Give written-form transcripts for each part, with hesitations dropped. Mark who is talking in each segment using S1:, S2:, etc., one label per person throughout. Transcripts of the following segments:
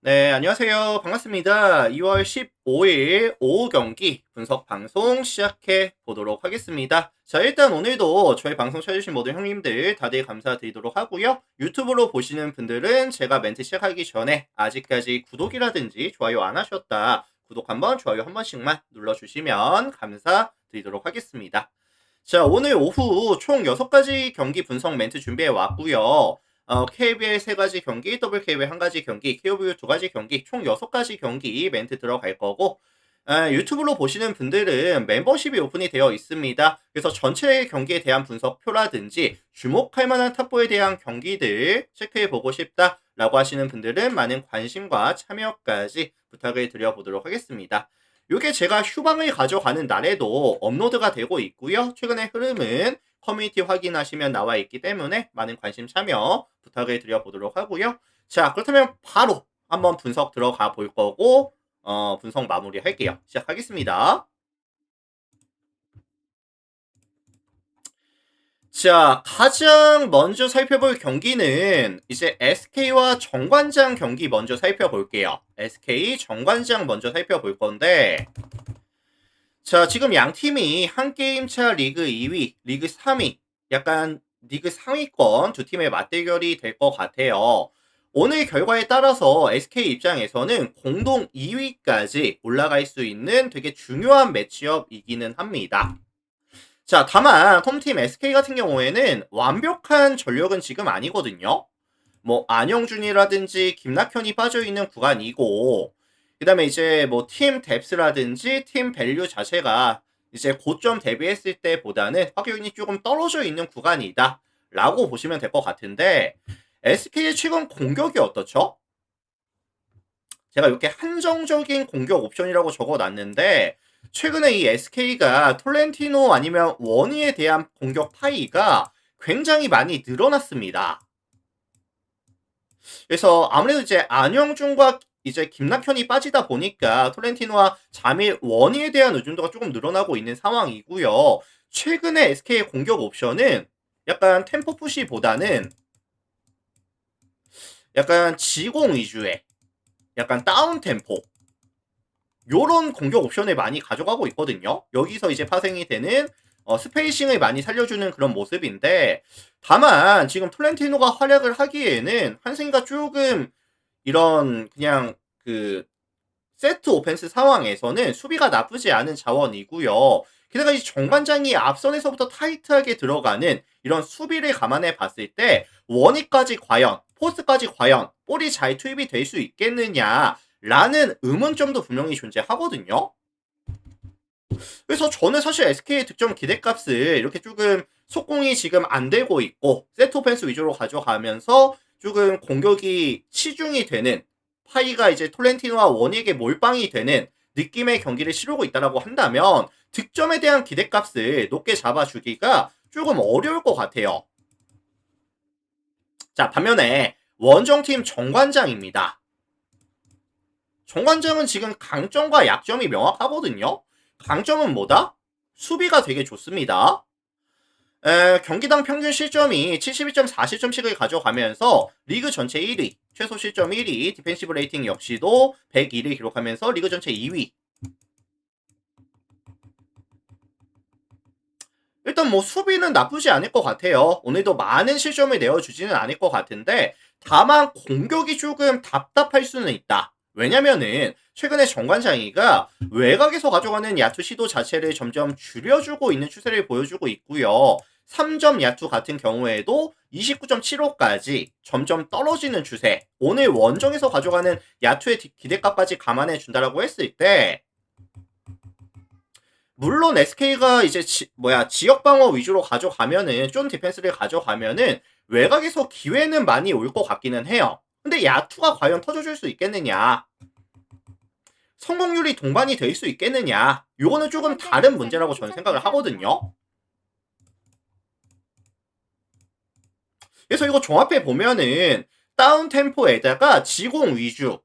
S1: 네, 안녕하세요. 반갑습니다. 2월 15일 오후 경기 분석 방송 시작해 보도록 하겠습니다. 자, 일단 오늘도 저희 방송 찾으신 모든 형님들 다들 감사드리도록 하고요. 유튜브로 보시는 분들은 제가 멘트 시작하기 전에 아직까지 구독이라든지 좋아요 안 하셨다. 구독 한번, 좋아요 한 번씩만 눌러주시면 감사드리도록 하겠습니다. 자, 오늘 오후 총 6가지 경기 분석 멘트 준비해 왔고요. KBL 3가지 경기, WKBL 1가지 경기, KOBU 2가지 경기, 총 6가지 경기 멘트 들어갈 거고, 유튜브로 보시는 분들은 멤버십이 오픈이 되어 있습니다. 그래서 전체 경기에 대한 분석표라든지 주목할 만한 탑4에 대한 경기들 체크해보고 싶다라고 하시는 분들은 많은 관심과 참여까지 부탁을 드려보도록 하겠습니다. 이게 제가 휴방을 가져가는 날에도 업로드가 되고 있고요. 최근의 흐름은 커뮤니티 확인하시면 나와 있기 때문에 많은 관심 참여 부탁을 드려보도록 하고요. 자, 그렇다면 바로 한번 분석 들어가 볼 거고 분석 마무리 할게요. 시작하겠습니다. 자, 가장 먼저 살펴볼 경기는 이제 SK와 정관장 경기 먼저 살펴볼게요. SK 정관장 먼저 살펴볼 건데, 자, 지금 양 팀이 한 게임 차 리그 2위, 리그 3위, 약간 리그 상위권 두 팀의 맞대결이 될 것 같아요. 오늘 결과에 따라서 SK 입장에서는 공동 2위까지 올라갈 수 있는 되게 중요한 매치업이기는 합니다. 자, 다만 홈팀 SK 같은 경우에는 완벽한 전력은 지금 아니거든요. 뭐 안영준이라든지 김낙현이 빠져있는 구간이고, 그 다음에 이제 뭐 팀 뎁스라든지 팀 밸류 자체가 이제 고점 대비했을 때보다는 확률이 조금 떨어져 있는 구간이다 라고 보시면 될 것 같은데, SK의 최근 공격이 어떻죠? 제가 이렇게 한정적인 공격 옵션이라고 적어놨는데, 최근에 이 SK가 톨렌티노 아니면 원희에 대한 공격 파이가 굉장히 많이 늘어났습니다. 그래서 아무래도 이제 안영준과 이제 김낙현이 빠지다 보니까 톨렌티노와 자밀 원희에 대한 의존도가 조금 늘어나고 있는 상황이고요. 최근에 SK의 공격 옵션은 약간 템포 푸시보다는 약간 지공 위주의 약간 다운 템포 요런 공격 옵션을 많이 가져가고 있거든요. 여기서 이제 파생이 되는 스페이싱을 많이 살려주는 그런 모습인데, 다만 지금 톨렌티노가 활약을 하기에는 한승이가 조금 이런 그냥 그 세트 오펜스 상황에서는 수비가 나쁘지 않은 자원이고요. 게다가 이 정관장이 앞선에서부터 타이트하게 들어가는 이런 수비를 감안해 봤을 때 원위까지 과연, 포스까지 과연 볼이 잘 투입이 될 수 있겠느냐라는 의문점도 분명히 존재하거든요. 그래서 저는 사실 SK의 득점 기대값을 이렇게 조금 속공이 지금 안 되고 있고 세트 오펜스 위주로 가져가면서 조금 공격이 치중이 되는 파이가 이제 톨렌티노와 원익의 몰빵이 되는 느낌의 경기를 치르고 있다라고 한다면 득점에 대한 기대값을 높게 잡아주기가 조금 어려울 것 같아요. 자, 반면에 원정팀 정관장입니다. 정관장은 지금 강점과 약점이 명확하거든요. 강점은 뭐다? 수비가 되게 좋습니다. 경기당 평균 실점이 72.4실점씩을 가져가면서 리그 전체 1위, 최소 실점 1위, 디펜시브 레이팅 역시도 101을 기록하면서 리그 전체 2위. 일단 뭐 수비는 나쁘지 않을 것 같아요. 오늘도 많은 실점을 내어주지는 않을 것 같은데, 다만 공격이 조금 답답할 수는 있다. 왜냐면은 최근에 정관장이가 외곽에서 가져가는 야투 시도 자체를 점점 줄여주고 있는 추세를 보여주고 있고요. 3점 야투 같은 경우에도 29.75까지 점점 떨어지는 추세. 오늘 원정에서 가져가는 야투의 기대값까지 감안해 준다라고 했을 때, 물론 SK가 이제 지역 방어 위주로 가져가면은 쫀 디펜스를 가져가면은 외곽에서 기회는 많이 올 것 같기는 해요. 근데 야투가 과연 터져줄 수 있겠느냐? 성공률이 동반이 될 수 있겠느냐? 요거는 조금 다른 문제라고 저는 생각을 하거든요. 그래서 이거 종합해 보면은 다운 템포에다가 지공 위주,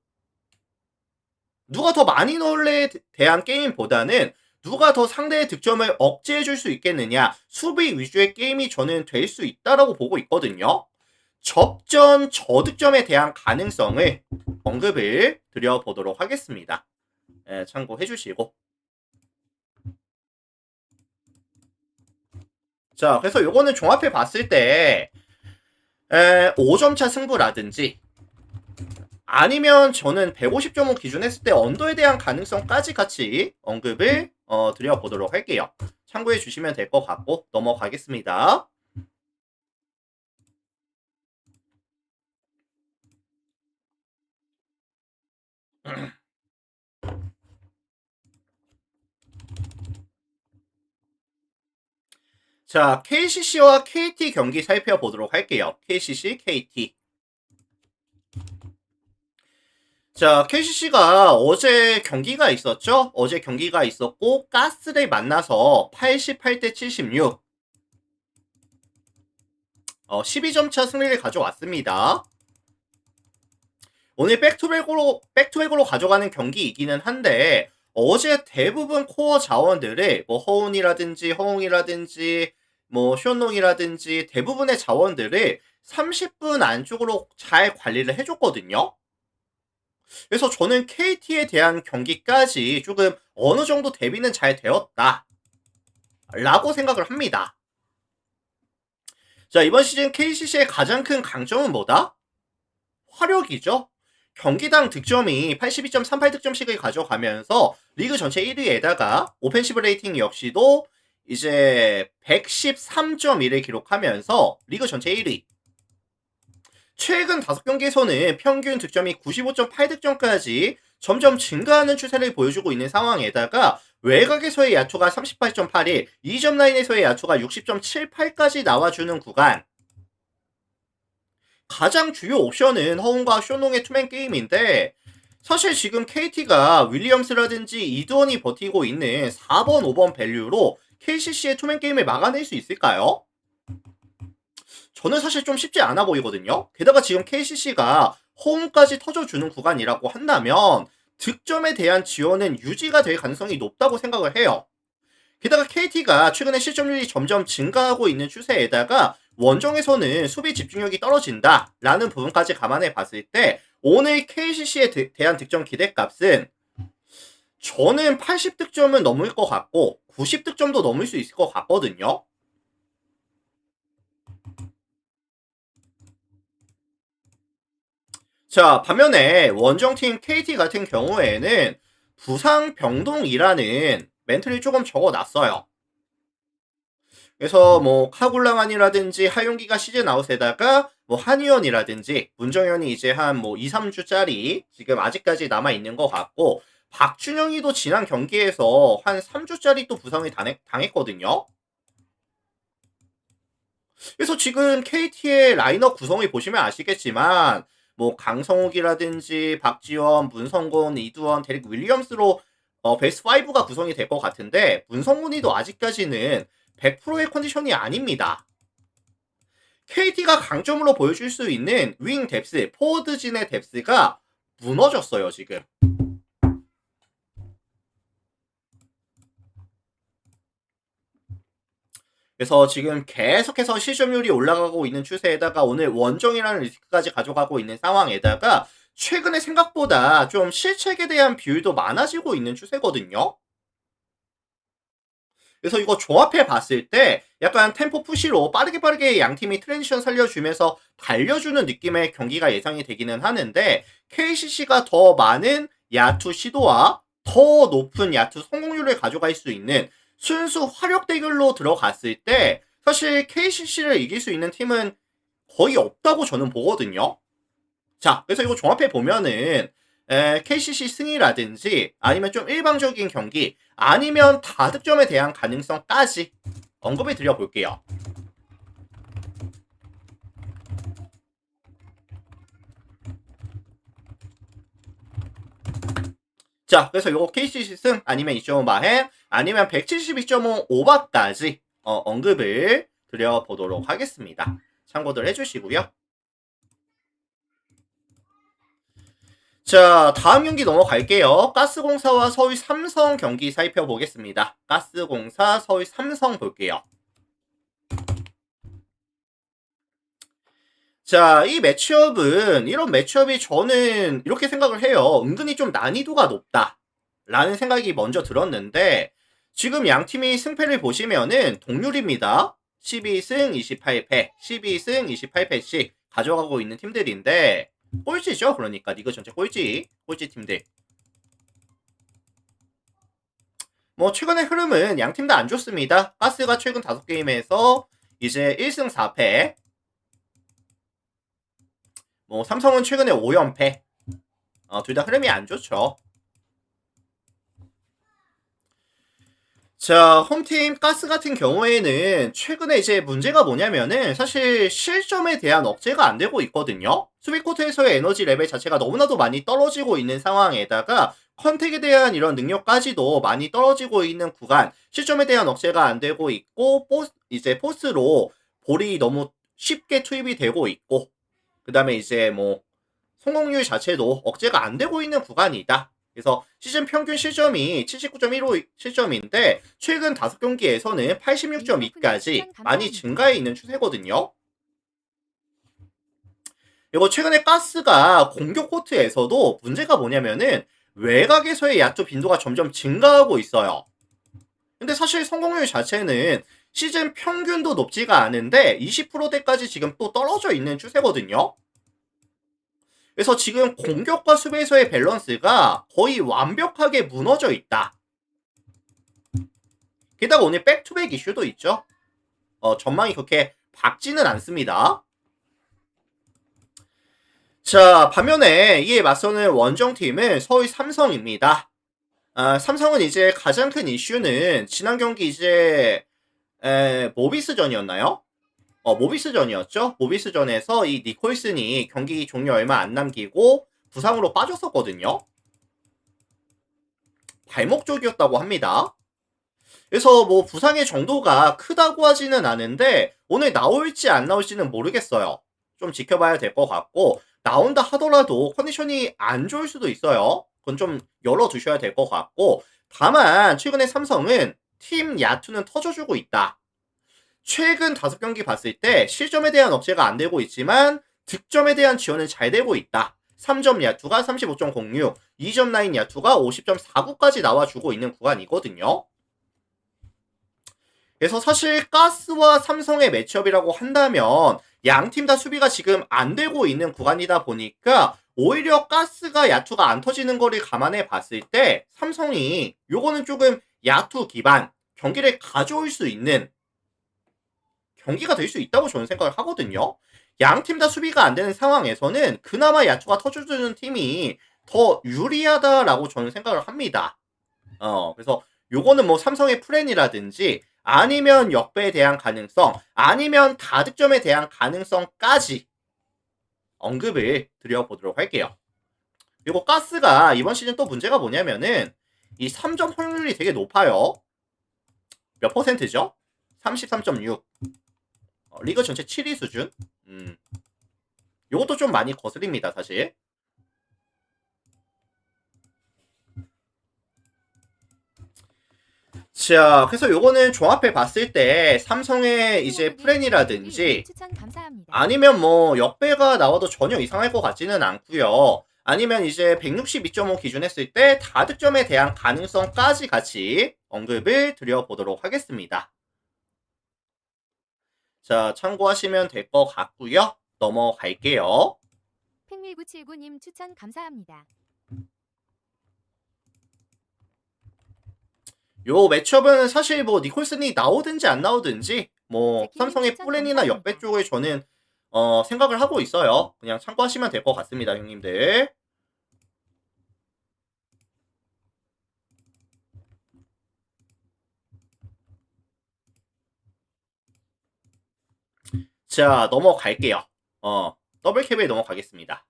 S1: 누가 더 많이 넣을래에 대한 게임보다는 누가 더 상대의 득점을 억제해줄 수 있겠느냐, 수비 위주의 게임이 저는 될 수 있다라고 보고 있거든요. 접전 저득점에 대한 가능성을 언급을 드려보도록 하겠습니다. 참고해 주시고. 자, 그래서 요거는 종합해 봤을 때 5점차 승부라든지 아니면 저는 150.5 기준 했을 때 언더에 대한 가능성까지 같이 언급을 드려보도록 할게요. 참고해 주시면 될 것 같고 넘어가겠습니다. 자, KCC와 KT 경기 살펴보도록 할게요. KCC, KT. 자, KCC가 어제 경기가 있었죠? 어제 경기가 있었고 가스를 만나서 88대 76 12점 차 승리를 가져왔습니다. 오늘 백투백으로 가져가는 경기이기는 한데 어제 대부분 코어 자원들을 뭐 허웅이라든지 뭐 쇼농이라든지 대부분의 자원들을 30분 안쪽으로 잘 관리를 해줬거든요. 그래서 저는 KT에 대한 경기까지 조금 어느 정도 대비는 잘 되었다 라고 생각을 합니다. 자, 이번 시즌 KCC의 가장 큰 강점은 뭐다? 화력이죠. 경기당 득점이 82.38득점씩을 가져가면서 리그 전체 1위에다가 오펜시브 레이팅 역시도 이제 113.1을 기록하면서 리그 전체 1위. 최근 5경기에서는 평균 득점이 95.8득점까지 점점 증가하는 추세를 보여주고 있는 상황에다가 외곽에서의 야투가 38.81, 2점 라인에서의 야투가 60.78까지 나와주는 구간. 가장 주요 옵션은 허웅과 쇼농의 투맨 게임인데 사실 지금 KT가 윌리엄스라든지 이두원이 버티고 있는 4번, 5번 밸류로 KCC의 투맨 게임을 막아낼 수 있을까요? 저는 사실 좀 쉽지 않아 보이거든요. 게다가 지금 KCC가 허웅까지 터져주는 구간이라고 한다면 득점에 대한 지원은 유지가 될 가능성이 높다고 생각을 해요. 게다가 KT가 최근에 실점률이 점점 증가하고 있는 추세에다가 원정에서는 수비 집중력이 떨어진다라는 부분까지 감안해 봤을 때 오늘 KCC에 대한 득점 기대값은 저는 80득점은 넘을 것 같고 90득점도 넘을 수 있을 것 같거든요. 자, 반면에 원정팀 KT 같은 경우에는 부상 병동이라는 멘트를 조금 적어놨어요. 그래서 뭐 카굴랑안이라든지 하용기가 시즌 아웃에다가 뭐 한의원이라든지 문정현이 이제 한 뭐 2, 3주짜리 지금 아직까지 남아 있는 것 같고 박준영이도 지난 경기에서 한 3주짜리 또 부상을 당했거든요. 그래서 지금 KT의 라인업 구성을 보시면 아시겠지만 뭐 강성욱이라든지 박지원, 문성곤, 이두원, 데릭 윌리엄스로 베스트 5가 구성이 될 것 같은데 문성곤이도 아직까지는 100%의 컨디션이 아닙니다. KT가 강점으로 보여줄 수 있는 윙 뎁스, 포워드진의 뎁스가 무너졌어요, 지금. 그래서 지금 계속해서 실점률이 올라가고 있는 추세에다가 오늘 원정이라는 리스크까지 가져가고 있는 상황에다가 최근에 생각보다 좀 실책에 대한 비율도 많아지고 있는 추세거든요. 그래서 이거 종합해 봤을 때 약간 템포 푸시로 빠르게 양팀이 트랜지션 살려주면서 달려주는 느낌의 경기가 예상이 되기는 하는데 KCC가 더 많은 야투 시도와 더 높은 야투 성공률을 가져갈 수 있는 순수 화력 대결로 들어갔을 때 사실 KCC를 이길 수 있는 팀은 거의 없다고 저는 보거든요. 자, 그래서 이거 종합해 보면은 KCC 승이라든지 아니면 좀 일방적인 경기 아니면 다득점에 대한 가능성까지 언급을 드려볼게요. 자, 그래서 이거 KCC 승 아니면 2.5 마행 아니면 172.5 오버까지 언급을 드려보도록 하겠습니다. 참고들 해주시고요. 자, 다음 경기 넘어갈게요. 가스공사와 서울 삼성 경기 살펴보겠습니다. 가스공사, 서울 삼성 볼게요. 자, 이 매치업은 이런 매치업이 저는 이렇게 생각을 해요. 은근히 좀 난이도가 높다 라는 생각이 먼저 들었는데 지금 양 팀이 승패를 보시면은 동률입니다. 12승 28패, 12승 28패씩 가져가고 있는 팀들인데 꼴찌죠. 그러니까 리그 전체 꼴찌 팀들. 뭐 최근의 흐름은 양 팀 다 안 좋습니다. 가스가 최근 5게임에서 이제 1승 4패, 뭐 삼성은 최근에 5연패. 둘 다 흐름이 안 좋죠. 자, 홈팀 가스 같은 경우에는 최근에 이제 문제가 뭐냐면은 사실 실점에 대한 억제가 안 되고 있거든요. 수비코트에서의 에너지 레벨 자체가 너무나도 많이 떨어지고 있는 상황에다가 컨택에 대한 이런 능력까지도 많이 떨어지고 있는 구간, 실점에 대한 억제가 안 되고 있고, 이제 포스로 볼이 너무 쉽게 투입이 되고 있고, 그 다음에 이제 뭐 성공률 자체도 억제가 안 되고 있는 구간이다. 그래서 시즌 평균 실점이 79.15 실점인데 최근 5경기에서는 86.2까지 많이 증가해 있는 추세거든요. 그리고 최근에 가스가 공격 코트에서도 문제가 뭐냐면은 외곽에서의 야투 빈도가 점점 증가하고 있어요. 근데 사실 성공률 자체는 시즌 평균도 높지가 않은데 20%대까지 지금 또 떨어져 있는 추세거든요. 그래서 지금 공격과 수비에서의 밸런스가 거의 완벽하게 무너져 있다. 게다가 오늘 백투백 이슈도 있죠. 전망이 그렇게 밝지는 않습니다. 자, 반면에 이에 맞서는 원정팀은 서울 삼성입니다. 삼성은 이제 가장 큰 이슈는 지난 경기 이제 모비스전이었나요? 모비스전이었죠. 모비스전에서 이 니콜슨이 경기 종료 얼마 안 남기고 부상으로 빠졌었거든요. 발목 쪽이었다고 합니다. 그래서 뭐 부상의 정도가 크다고 하지는 않은데 오늘 나올지 안 나올지는 모르겠어요. 좀 지켜봐야 될 것 같고 나온다 하더라도 컨디션이 안 좋을 수도 있어요. 그건 좀 열어두셔야 될 것 같고 다만 최근에 삼성은 팀 야투는 터져주고 있다. 최근 5경기 봤을 때 실점에 대한 억제가 안 되고 있지만 득점에 대한 지원은 잘 되고 있다. 3점 야투가 35.06, 2점 라인 야투가 50.49까지 나와주고 있는 구간이거든요. 그래서 사실 가스와 삼성의 매치업이라고 한다면 양 팀 다 수비가 지금 안 되고 있는 구간이다 보니까 오히려 가스가 야투가 안 터지는 거를 감안해 봤을 때 삼성이 요거는 조금 야투 기반 경기를 가져올 수 있는 경기가 될 수 있다고 저는 생각을 하거든요. 양 팀 다 수비가 안 되는 상황에서는 그나마 야투가 터져주는 팀이 더 유리하다라고 저는 생각을 합니다. 그래서 요거는 뭐 삼성의 플랜이라든지 아니면 역배에 대한 가능성 아니면 다득점에 대한 가능성까지 언급을 드려보도록 할게요. 그리고 가스가 이번 시즌 또 문제가 뭐냐면은 이 3점 확률이 되게 높아요. 몇 퍼센트죠? 33.6. 리그 전체 7위 수준. 요것도 좀 많이 거슬립니다, 사실. 자, 그래서 요거는 종합해 봤을 때 삼성의 이제 플랜이라든지 아니면 뭐 역배가 나와도 전혀 이상할 것 같지는 않고요. 아니면 이제 162.5 기준 했을 때 다득점에 대한 가능성까지 같이 언급을 드려보도록 하겠습니다. 자, 참고하시면 될 것 같고요. 넘어갈게요.
S2: 팽밀979님 추천 감사합니다.
S1: 요 매치업은 사실 뭐 니콜슨이 나오든지 안 나오든지 뭐 삼성의 플랜이나 역배 쪽을 저는 생각을 하고 있어요. 그냥 참고하시면 될 것 같습니다, 형님들. 자, 넘어갈게요. 더블캡에 넘어가겠습니다.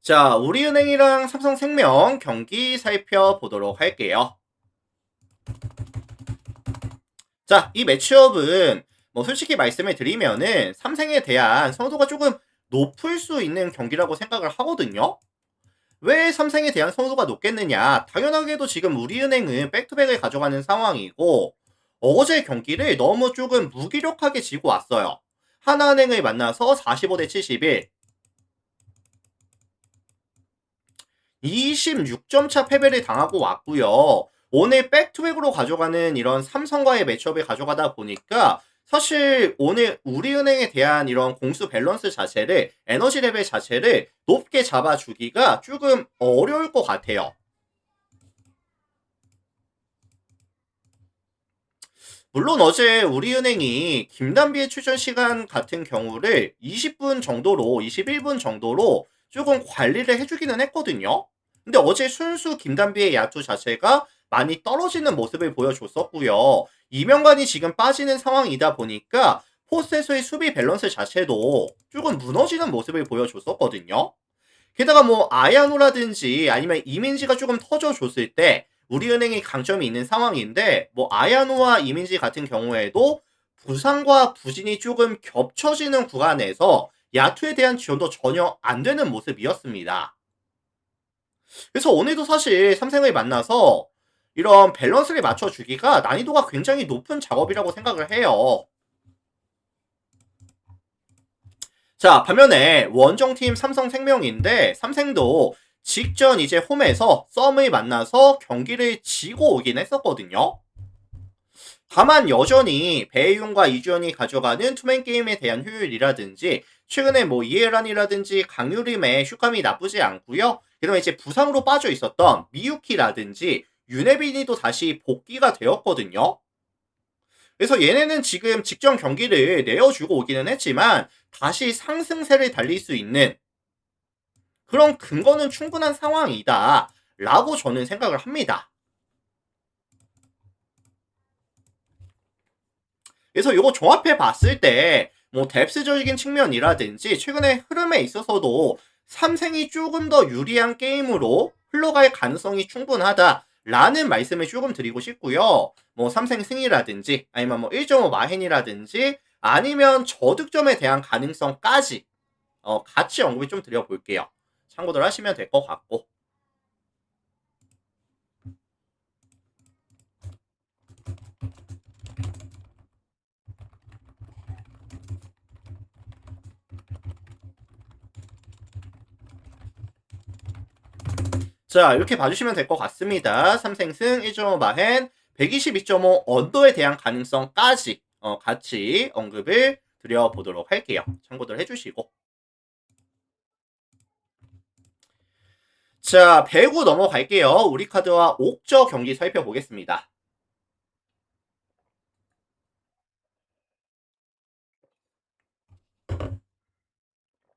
S1: 자, 우리은행이랑 삼성생명 경기 살펴보도록 할게요. 자, 이 매치업은 뭐 솔직히 말씀을 드리면은 삼성에 대한 선호도가 조금 높을 수 있는 경기라고 생각을 하거든요. 왜 삼성에 대한 선호도가 높겠느냐? 당연하게도 지금 우리은행은 백투백을 가져가는 상황이고 어제 경기를 너무 조금 무기력하게 지고 왔어요. 하나은행을 만나서 45대 71, 26점 차 패배를 당하고 왔고요. 오늘 백투백으로 가져가는 이런 삼성과의 매치업을 가져가다 보니까 사실 오늘 우리은행에 대한 이런 공수 밸런스 자체를, 에너지 레벨 자체를 높게 잡아주기가 조금 어려울 것 같아요. 물론 어제 우리은행이 김단비의 출전 시간 같은 경우를 20분 정도로, 21분 정도로 조금 관리를 해주기는 했거든요. 근데 어제 순수 김단비의 야투 자체가 많이 떨어지는 모습을 보여줬었고요. 이명관이 지금 빠지는 상황이다 보니까 포스에서의 수비 밸런스 자체도 조금 무너지는 모습을 보여줬었거든요. 게다가 뭐 아야노라든지 아니면 이민지가 조금 터져줬을 때 우리은행이 강점이 있는 상황인데, 뭐 아야노와 이민지 같은 경우에도 부상과 부진이 조금 겹쳐지는 구간에서 야투에 대한 지원도 전혀 안 되는 모습이었습니다. 그래서 오늘도 사실 삼성을 만나서 이런 밸런스를 맞춰주기가 난이도가 굉장히 높은 작업이라고 생각을 해요. 자, 반면에 원정팀 삼성생명인데 삼성도 직전 이제 홈에서 썸을 만나서 경기를 지고 오긴 했었거든요. 다만 여전히 배이윤과 이주연이 가져가는 투맨 게임에 대한 효율이라든지 최근에 뭐 이해란이라든지 강유림의 슛감이 나쁘지 않고요. 그다음에 이제 부상으로 빠져 있었던 미유키라든지 윤혜빈이도 다시 복귀가 되었거든요. 그래서 얘네는 지금 직전 경기를 내어주고 오기는 했지만 다시 상승세를 달릴 수 있는 그런 근거는 충분한 상황이다 라고 저는 생각을 합니다. 그래서 이거 종합해 봤을 때 뭐 뎁스적인 측면이라든지 최근의 흐름에 있어서도 삼성이 조금 더 유리한 게임으로 흘러갈 가능성이 충분하다라는 말씀을 조금 드리고 싶고요. 뭐 삼성 승이라든지 아니면 뭐 1.5 마헨이라든지 아니면 저득점에 대한 가능성까지 같이 언급을 좀 드려볼게요. 참고들 하시면 될 것 같고. 자, 이렇게 봐주시면 될 것 같습니다. 삼생승 1.5 마헨 122.5 언더에 대한 가능성까지 같이 언급을 드려보도록 할게요. 참고들 해주시고. 자, 배구 넘어갈게요. 우리 카드와 옥저 경기 살펴보겠습니다.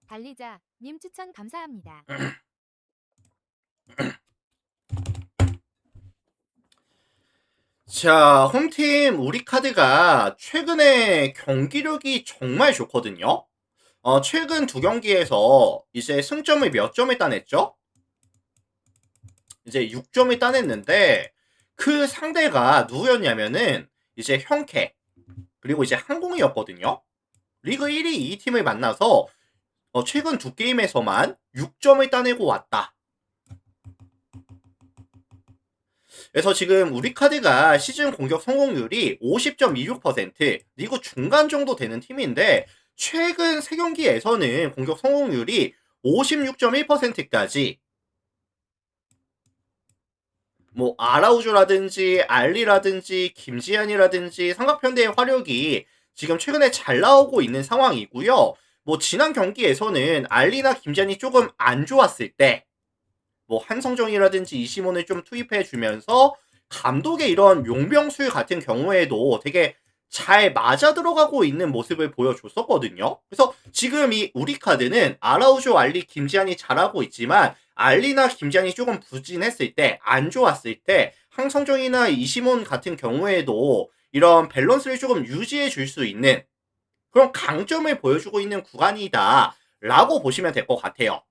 S2: 달리자 님 추천 감사합니다.
S1: 자, 홈팀 우리 카드가 최근에 경기력이 정말 좋거든요. 최근 두 경기에서 이제 승점을 몇 점을 따냈죠? 이제 6점을 따냈는데 그 상대가 누구였냐면은 이제 형캐 그리고 이제 항공이었거든요. 리그 1위 이 팀을 만나서 최근 두 게임에서만 6점을 따내고 왔다. 그래서 지금 우리 카드가 시즌 공격 성공률이 50.26%, 리그 중간 정도 되는 팀인데 최근 3경기에서는 공격 성공률이 56.1%까지 뭐 아라우조라든지 알리라든지 김지한이라든지 삼각편대의 화력이 지금 최근에 잘 나오고 있는 상황이고요. 뭐 지난 경기에서는 알리나 김지한이 조금 안 좋았을 때 뭐 한성정이라든지 이시몬을 좀 투입해 주면서 감독의 이런 용병술 같은 경우에도 되게 잘 맞아 들어가고 있는 모습을 보여줬었거든요. 그래서 지금 이 우리 카드는 아라우조, 알리, 김지한이 잘하고 있지만 알리나 김지한이 조금 부진했을 때, 안 좋았을 때 항성정이나 이시몬 같은 경우에도 이런 밸런스를 조금 유지해 줄 수 있는 그런 강점을 보여주고 있는 구간이다 라고 보시면 될 것 같아요.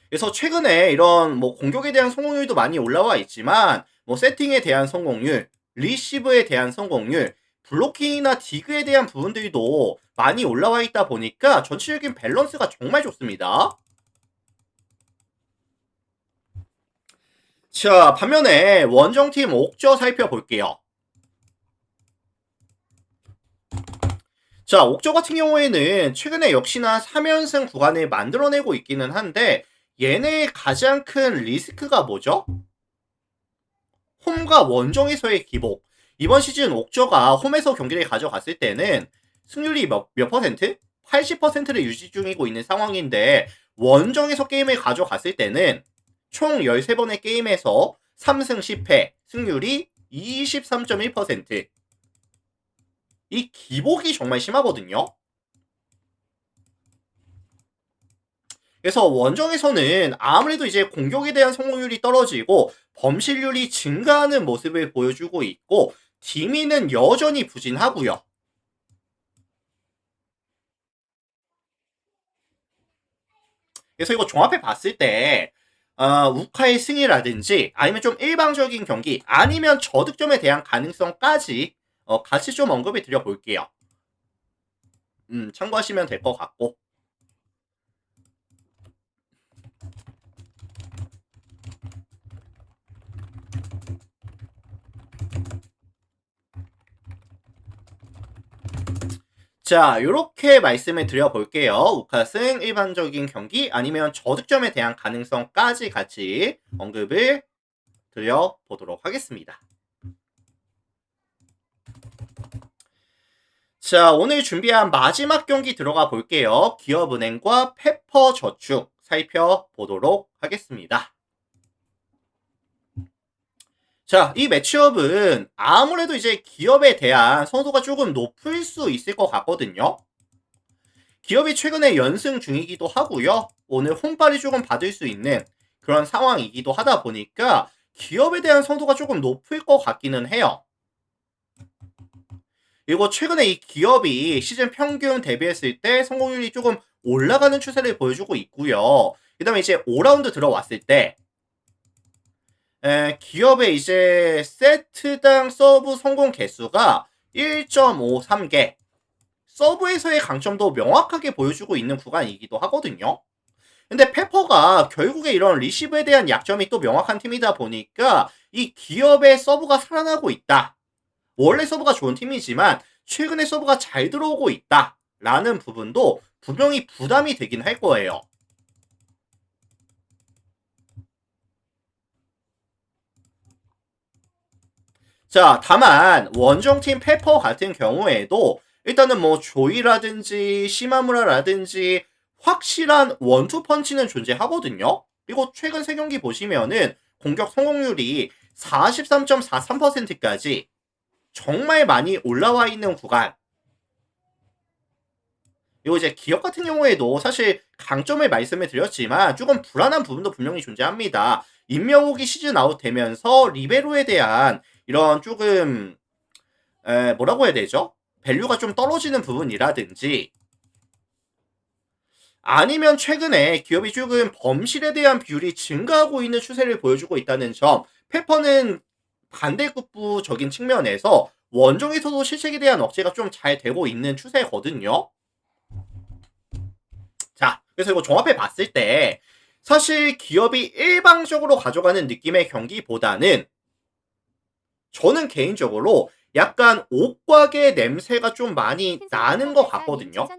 S1: 그래서 최근에 이런 뭐 공격에 대한 성공률도 많이 올라와 있지만 뭐 세팅에 대한 성공률, 리시브에 대한 성공률, 블로킹이나 디그에 대한 부분들도 많이 올라와 있다 보니까 전체적인 밸런스가 정말 좋습니다. 자, 반면에 원정팀 옥저 살펴볼게요. 자, 옥저 같은 경우에는 최근에 역시나 3연승 구간을 만들어내고 있기는 한데 얘네의 가장 큰 리스크가 뭐죠? 홈과 원정에서의 기복. 이번 시즌 옥저가 홈에서 경기를 가져갔을 때는 승률이 몇 퍼센트? 80%를 유지 중이고 있는 상황인데 원정에서 게임을 가져갔을 때는 총 13번의 게임에서 3승 10패, 승률이 23.1%. 이 기복이 정말 심하거든요. 그래서 원정에서는 아무래도 이제 공격에 대한 성공률이 떨어지고 범실률이 증가하는 모습을 보여주고 있고 디미는 여전히 부진하고요. 그래서 이거 종합해 봤을 때 우카의 승이라든지 아니면 좀 일방적인 경기 아니면 저득점에 대한 가능성까지 같이 좀 언급을 드려볼게요. 참고하시면 될 것 같고. 자, 요렇게 말씀을 드려볼게요. 우카승 일반적인 경기 아니면 저득점에 대한 가능성까지 같이 언급을 드려보도록 하겠습니다. 자, 오늘 준비한 마지막 경기 들어가 볼게요. 기업은행과 페퍼저축 살펴보도록 하겠습니다. 자, 이 매치업은 아무래도 이제 기업에 대한 선호도가 조금 높을 수 있을 것 같거든요. 기업이 최근에 연승 중이기도 하고요. 오늘 홈발이 조금 받을 수 있는 그런 상황이기도 하다 보니까 기업에 대한 선호도가 조금 높을 것 같기는 해요. 그리고 최근에 이 기업이 시즌 평균 대비했을 때 성공률이 조금 올라가는 추세를 보여주고 있고요. 그 다음에 이제 5라운드 들어왔을 때 기업의 이제 세트당 서브 성공 개수가 1.53개. 서브에서의 강점도 명확하게 보여주고 있는 구간이기도 하거든요. 근데 페퍼가 결국에 이런 리시브에 대한 약점이 또 명확한 팀이다 보니까 이 기업의 서브가 살아나고 있다. 원래 서브가 좋은 팀이지만 최근에 서브가 잘 들어오고 있다. 라는 부분도 분명히 부담이 되긴 할 거예요. 자, 다만 원정팀 페퍼 같은 경우에도 일단은 뭐 조이라든지 시마무라라든지 확실한 원투 펀치는 존재하거든요. 그리고 최근 3경기 보시면은 공격 성공률이 43.43%까지 정말 많이 올라와 있는 구간. 그리고 이제 기업 같은 경우에도 사실 강점을 말씀을 드렸지만 조금 불안한 부분도 분명히 존재합니다. 임명욱이 시즌 아웃 되면서 리베로에 대한 이런 조금 뭐라고 해야 되죠? 밸류가 좀 떨어지는 부분이라든지 아니면 최근에 기업이 조금 범실에 대한 비율이 증가하고 있는 추세를 보여주고 있다는 점. 페퍼는 반대급부적인 측면에서 원정에서도 실책에 대한 억제가 좀 잘 되고 있는 추세거든요. 자, 그래서 이거 종합해 봤을 때 사실 기업이 일방적으로 가져가는 느낌의 경기보다는 저는 개인적으로 약간 옥곽의 냄새가 좀 많이 나는 것 같거든요.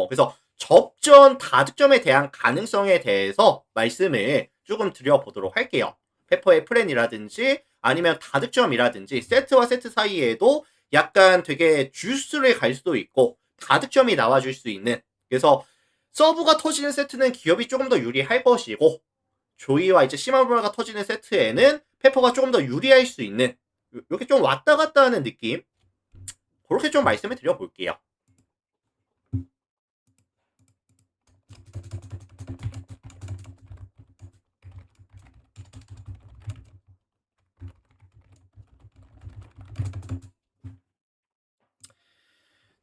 S1: 그래서 접전 다득점에 대한 가능성에 대해서 말씀을 조금 드려보도록 할게요. 페퍼의 플랜이라든지 아니면 다득점이라든지 세트와 세트 사이에도 약간 되게 주스를 갈 수도 있고 다득점이 나와줄 수 있는, 그래서 서브가 터지는 세트는 기업이 조금 더 유리할 것이고 조이와 이제 시마무라가 터지는 세트에는 페퍼가 조금 더 유리할 수 있는, 이렇게 좀 왔다 갔다 하는 느낌, 그렇게 좀 말씀을 드려볼게요.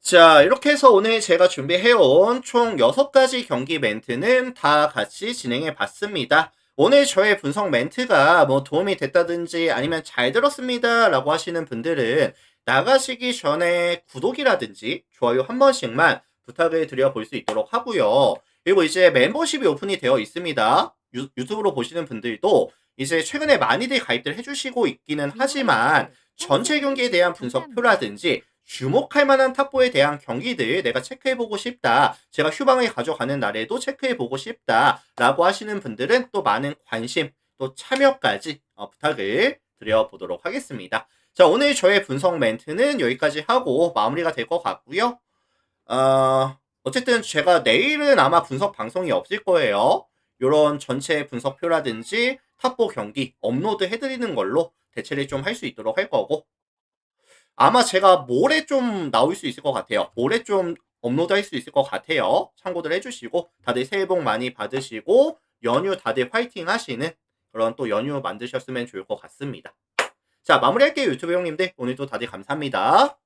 S1: 자, 이렇게 해서 오늘 제가 준비해온 총 6가지 경기 멘트는 다 같이 진행해 봤습니다. 오늘 저의 분석 멘트가 뭐 도움이 됐다든지 아니면 잘 들었습니다 라고 하시는 분들은 나가시기 전에 구독이라든지 좋아요 한 번씩만 부탁을 드려볼 수 있도록 하고요. 그리고 이제 멤버십이 오픈이 되어 있습니다. 유튜브로 보시는 분들도 이제 최근에 많이들 가입들 해주시고 있기는 하지만 전체 경기에 대한 분석표라든지 주목할 만한 탑4에 대한 경기들 내가 체크해보고 싶다. 제가 휴방을 가져가는 날에도 체크해보고 싶다. 라고 하시는 분들은 또 많은 관심, 또 참여까지 부탁을 드려보도록 하겠습니다. 자, 오늘 저의 분석 멘트는 여기까지 하고 마무리가 될 것 같고요. 어쨌든 제가 내일은 아마 분석 방송이 없을 거예요. 요런 전체 분석표라든지 탑4 경기 업로드 해드리는 걸로 대체를 좀 할 수 있도록 할 거고, 아마 제가 모레 좀 나올 수 있을 것 같아요. 모레 좀 업로드 할 수 있을 것 같아요. 참고들 해주시고, 다들 새해 복 많이 받으시고, 연휴 다들 화이팅 하시는 그런 또 연휴 만드셨으면 좋을 것 같습니다. 자, 마무리할게요, 유튜브 형님들. 오늘도 다들 감사합니다.